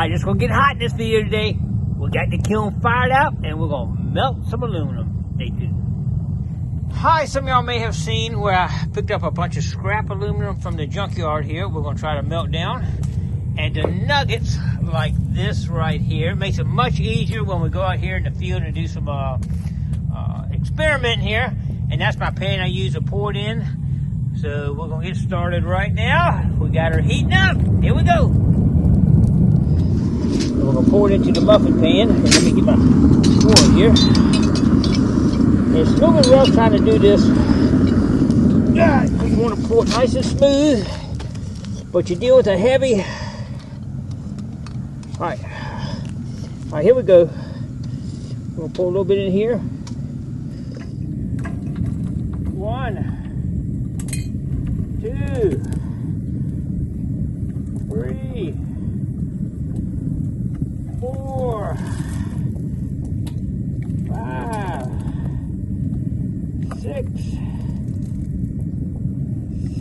Alright, it's going to get hot in this video today. We got the kiln fired up and we're going to melt some aluminum. Stay tuned. Hi, some of y'all may have seen where I picked up a bunch of scrap aluminum from the junkyard here. We're going to try to melt down. And the nuggets like this right here makes it much easier when we go out here in the field and do some experiment here. And that's my pan I use to pour it in. So we're going to get started right now. We got her heating up. Here we go. We're going to pour it into the muffin pan. Let me get my pour here. It's a little bit rough trying to do this. You want to pour it nice and smooth, but you deal with a heavy. Alright, here we go. We're going to pour a little bit in here. 1, 2, 3, 4, 5, 6,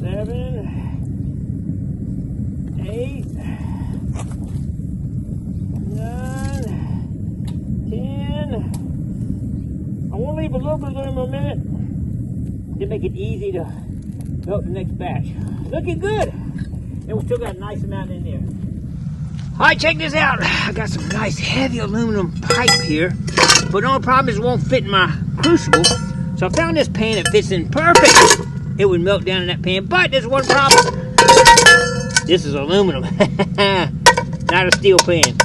7, 8, 9, 10. I want to leave a little bit of them a minute to make it easy to melt the next batch. Looking good. And we still got a nice amount in there. Alright, check this out. I got some nice heavy aluminum pipe here. But the only problem is it won't fit in my crucible. So I found this pan that fits in perfect. It would melt down in that pan. But there's one problem. This is aluminum. Not a steel pan.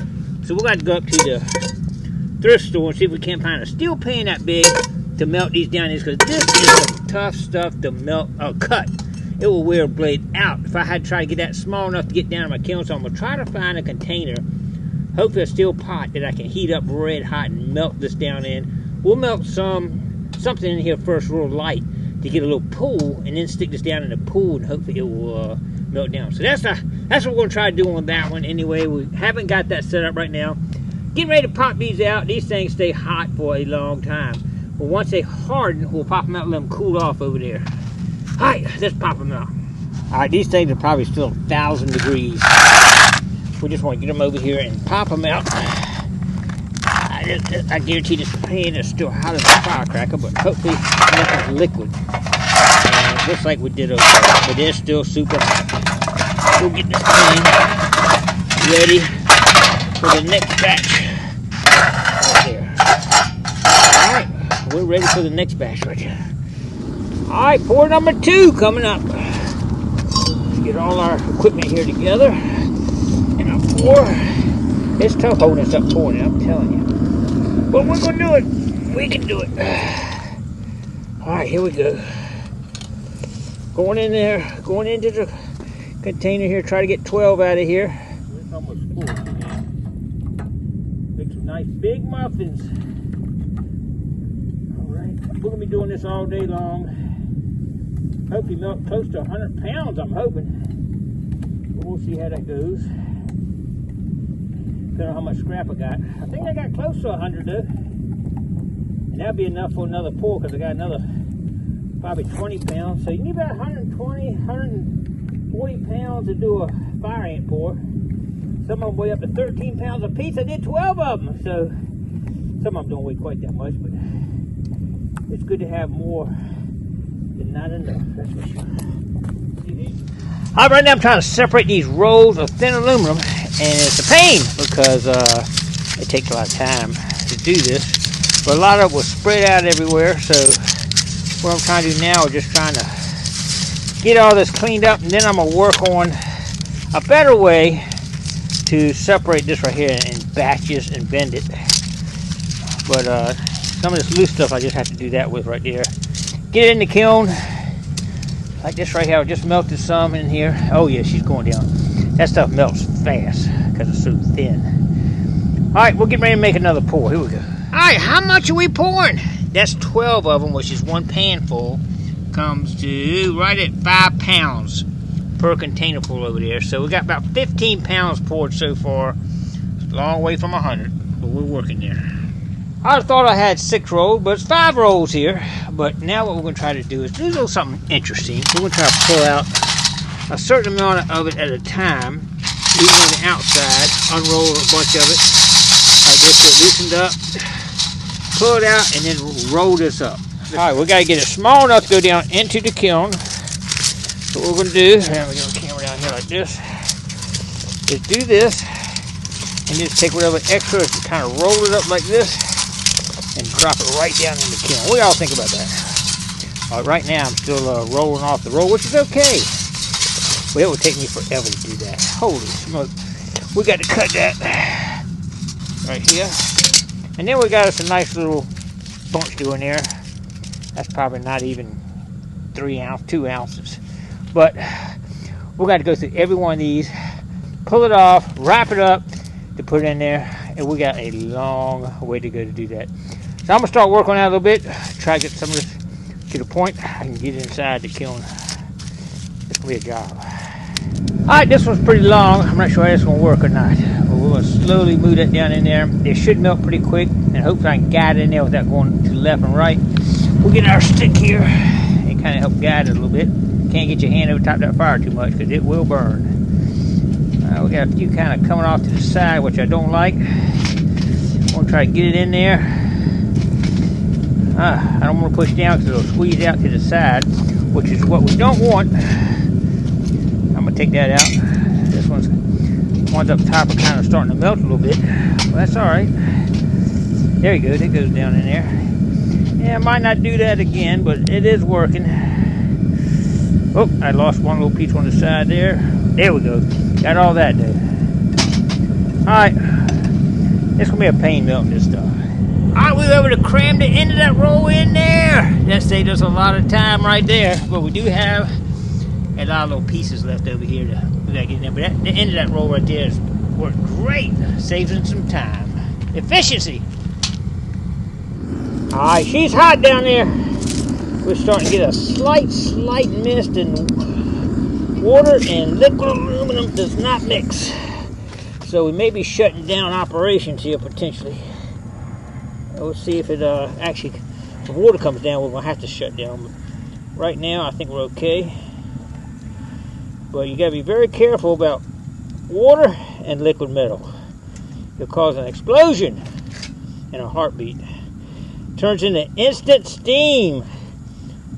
So we're going to go up to the thrift store and see if we can't find a steel pan that big to melt these down in, because this is some tough stuff to melt or cut. It will wear a blade out if I had to try to get that small enough to get down in my kiln. So I'm going to try to find a container, hopefully a steel pot that I can heat up red hot and melt this down in. We'll melt something in here first real light to get a little pool, and then stick this down in the pool and hopefully it will melt down. So that's what we're going to try to do on that one. Anyway, we haven't got that set up right now. Getting ready to pop these out. These things stay hot for a long time. But once they harden, we'll pop them out and let them cool off over there. Alright, let's pop them out. Alright, these things are probably still 1,000 degrees. We just want to get them over here and pop them out. I guarantee this pan is still hot as a firecracker, but hopefully nothing's liquid. And it looks like we did okay, but it's still super hot. We'll get this pan ready for the next batch. Right there. Alright, we're ready for the next batch right here. Alright, pour number 2 coming up. Let's get all our equipment here together. And I'll pour. It's tough holding this up pouring it, I'm telling you. But we're going to do it. We can do it. Alright, here we go. Going in there, going into the container here, try to get 12 out of here. It's almost full. Make some nice big muffins. Alright, we're going to be doing this all day long. Hopefully melt close to 100 pounds, I'm hoping. But we'll see how that goes. Depending on how much scrap I got. I think I got close to 100 though. And that'll be enough for another pour, because I got another probably 20 pounds. So you need about 120, 140 pounds to do a fire ant pour. Some of them weigh up to 13 pounds a piece. I did 12 of them. So some of them don't weigh quite that much, but it's good to have more than not enough, that's for sure. Alright, right now I'm trying to separate these rolls of thin aluminum, and it's a pain because it takes a lot of time to do this. But a lot of it was spread out everywhere, so what I'm trying to do now is just trying to get all this cleaned up, and then I'm going to work on a better way to separate this right here in batches and bend it. But some of this loose stuff I just have to do that with right there. Get it in the kiln like this right here. I just melted some in here. Oh yeah, she's going down. That stuff melts fast because it's so thin. Alright, we'll get ready to make another pour. Here we go. Alright, how much are we pouring? That's 12 of them, which is one pan full. Comes to right at 5 pounds per container full over there. So we got about 15 pounds poured so far. It's a long way from 100, but we're working there. I thought I had 6 rolls, but it's 5 rolls here. But now what we're going to try to do is do a little something interesting. We're going to try to pull out a certain amount of it at a time. even on the outside, unroll a bunch of it like this, so it loosened up, pull it out, and then roll this up. Alright, we got to get it small enough to go down into the kiln. So what we're going to do, and we got a camera down here like this, is do this, and just take whatever extra, kind of roll it up like this, and drop it right down in the kiln. What do y'all think about that? Right now I'm still rolling off the roll, which is okay. But it would take me forever to do that. Holy smoke. We got to cut that right here. And then we got us a nice little bunch doing there. That's probably not even 2 ounces. But we got to go through every one of these, pull it off, wrap it up to put it in there. And we got a long way to go to do that. So I'm going to start working on that a little bit. Try to get some of this to the point I can get it inside the kiln. It's going to be a job. Alright, this one's pretty long. I'm not sure how this is going to work or not. But we're going to slowly move that down in there. It should melt pretty quick. And hopefully I can guide it in there without going to the left and right. We'll get our stick here and kind of help guide it a little bit. Can't get your hand over top of that fire too much because it will burn. We got a few kind of coming off to the side, which I don't like. I'm going to try to get it in there. I don't want to push down because it'll squeeze out to the side, which is what we don't want. I'm going to take that out. This one's up top are kind of starting to melt a little bit. Well, that's alright. There you go. It goes down in there. Yeah, I might not do that again, but it is working. Oh, I lost one little piece on the side there. There we go. Got all that done. Alright. It's going to be a pain melting this stuff. Alright, we were able to cram the end of that roll in there. That saved us a lot of time right there. But we do have a lot of little pieces left over here that we got to get in there. But the end of that roll right there has worked great. Saving some time. Efficiency. Alright, she's hot down there. We're starting to get a slight mist, and water and liquid aluminum does not mix. So we may be shutting down operations here potentially. We'll see if it actually, if the water comes down, we're going to have to shut down. But right now, I think we're okay. But you got to be very careful about water and liquid metal. It'll cause an explosion and a heartbeat. Turns into instant steam.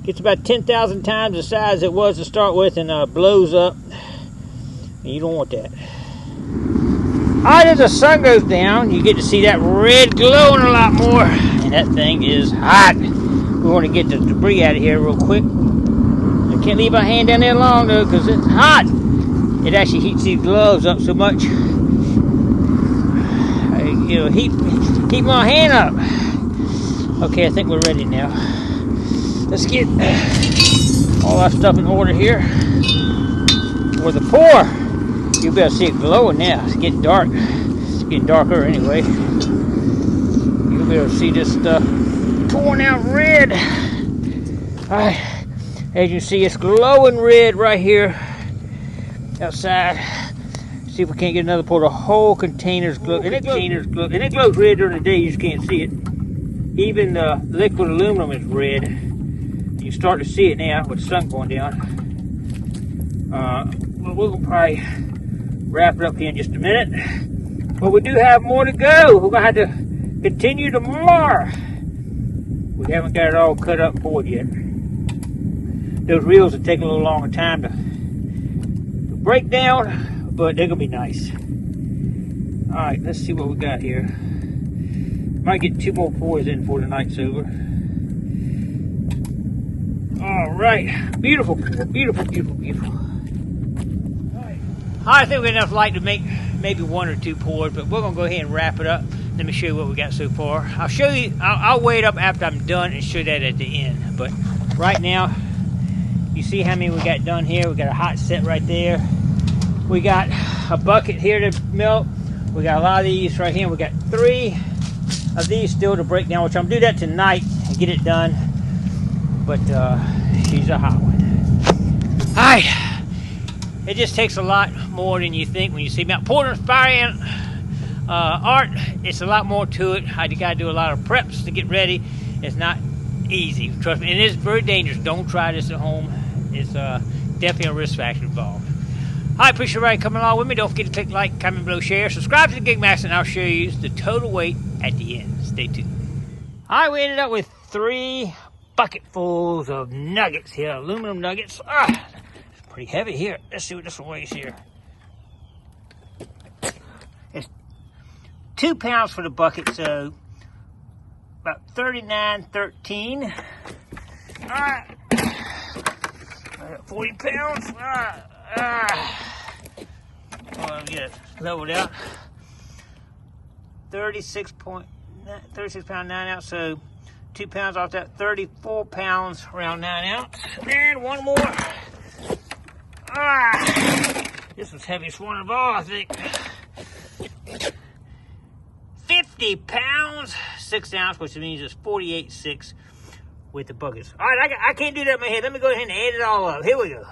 Gets about 10,000 times the size it was to start with and blows up. And you don't want that. Alright, as the sun goes down, you get to see that red glowing a lot more. And that thing is hot. We want to get the debris out of here real quick. I can't leave my hand down there long though, because it's hot. It actually heats these gloves up so much. It'll heat my hand up. Okay, I think we're ready now. Let's get all our stuff in order here. For the pour. You better see it glowing now. It's getting dark. It's getting darker anyway. You'll be able to see this stuff pouring out red. Alright. As you can see, it's glowing red right here outside. See if we can't get another pour. The whole container's glow. And it glows red during the day. You just can't see it. Even the liquid aluminum is red. You start to see it now with the sun going down. Well, we'll probably wrap it up here in just a minute. But we do have more to go. We're going to have to continue tomorrow. We haven't got it all cut up for it yet. Those reels will take a little longer time to break down, but they're going to be nice. Alright, let's see what we got here. Might get 2 more pours in before the night's over. Alright, beautiful, beautiful, beautiful, beautiful. I think we got enough light to make maybe 1 or 2 pours, but we're going to go ahead and wrap it up. Let me show you what we got so far. I'll show you, I'll weigh it up after I'm done and show that at the end. But right now, you see how many we got done here. We got a hot set right there. We got a bucket here to melt. We got a lot of these right here. We got 3 of these still to break down, which I'm going to do that tonight and get it done. But she's a hot one. All right. It just takes a lot more than you think when you see Mount Portland's fire art. It's a lot more to it. I got to do a lot of preps to get ready. It's not easy, trust me. And it's very dangerous. Don't try this at home. It's definitely a risk factor involved. I appreciate everybody coming along with me. Don't forget to click like, comment below, share, subscribe to the Gigmaster, and I'll show you the total weight at the end. Stay tuned. All right, we ended up with 3 bucketfuls of nuggets here, aluminum nuggets. It's pretty heavy here. Let's see what this one weighs here. It's 2 pounds for the bucket, so about 39.13. All right, I got 40 pounds. I'll get it leveled out. 36 pound 9 ounce, so 2 pounds off that, 34 pounds around 9 ounce. And one more. This was heaviest one of all, I think. 50 pounds, 6 ounce, which means it's 48.6 with the buckets. All right, I can't do that in my head. Let me go ahead and add it all up. Here we go.